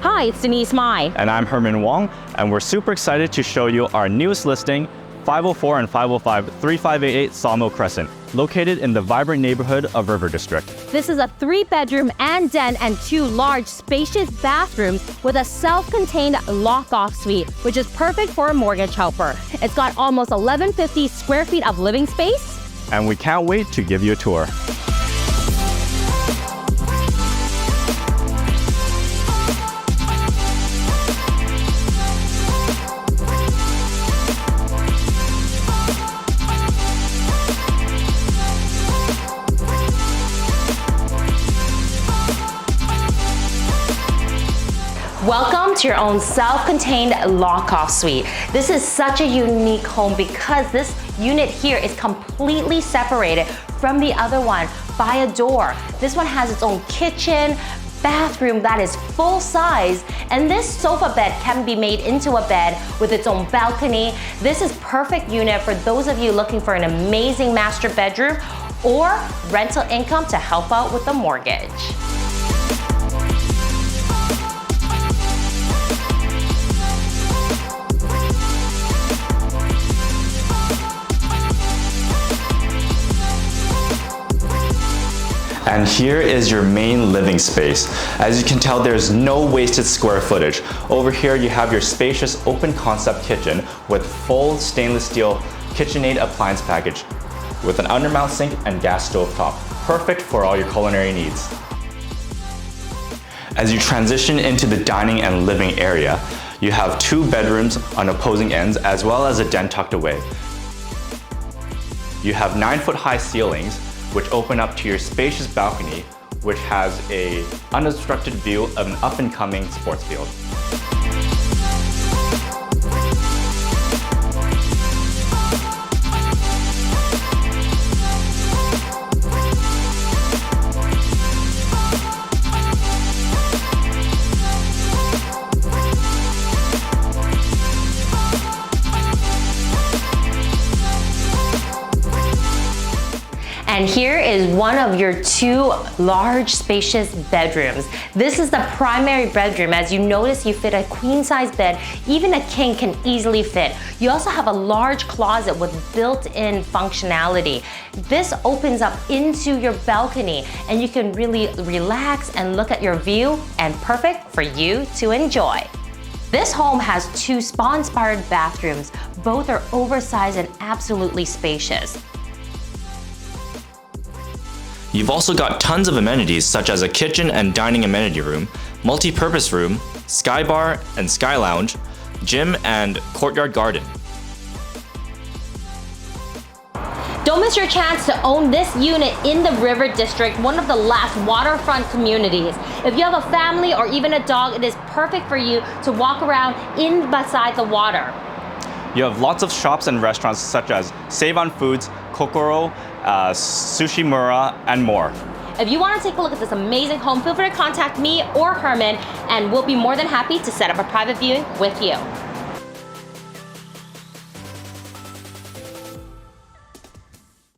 Hi, it's Denise Mai. And I'm Herman Wong, and we're super excited to show you our newest listing, 504 and 505 3588 Sawmill Crescent, located in the vibrant neighborhood of River District. This is a 3-bedroom and den and 2 large spacious bathrooms with a self-contained lock-off suite, which is perfect for a mortgage helper. It's got almost 1,150 square feet of living space. And we can't wait to give you a tour. Welcome to your own self-contained lock-off suite. This is such a unique home because this unit here is completely separated from the other one by a door. This one has its own kitchen, bathroom that is full size, and this sofa bed can be made into a bed with its own balcony. This is perfect unit for those of you looking for an amazing master bedroom or rental income to help out with the mortgage. And here is your main living space. As you can tell, there's no wasted square footage. Over here you have your spacious open concept kitchen with full stainless steel KitchenAid appliance package with an undermount sink and gas stove top. Perfect for all your culinary needs. As you transition into the dining and living area, you have 2 bedrooms on opposing ends as well as a den tucked away. You have 9-foot high ceilings which open up to your spacious balcony, which has an unobstructed view of an up-and-coming sports field. And here is one of your 2 large spacious bedrooms. This is the primary bedroom. As you notice, you fit a queen size bed. Even a king can easily fit. You also have a large closet with built-in functionality. This opens up into your balcony and you can really relax and look at your view, and perfect for you to enjoy. This home has 2 spa-inspired bathrooms. Both are oversized and absolutely spacious. You've also got tons of amenities such as a kitchen and dining amenity room, multi-purpose room, sky bar and sky lounge, gym and courtyard garden. Don't miss your chance to own this unit in the River District, one of the last waterfront communities. If you have a family or even a dog, it is perfect for you to walk around in beside the water. You have lots of shops and restaurants such as Save on Foods, Kokoro, Sushi Mura, and more. If you want to take a look at this amazing home, feel free to contact me or Herman, and we'll be more than happy to set up a private viewing with you.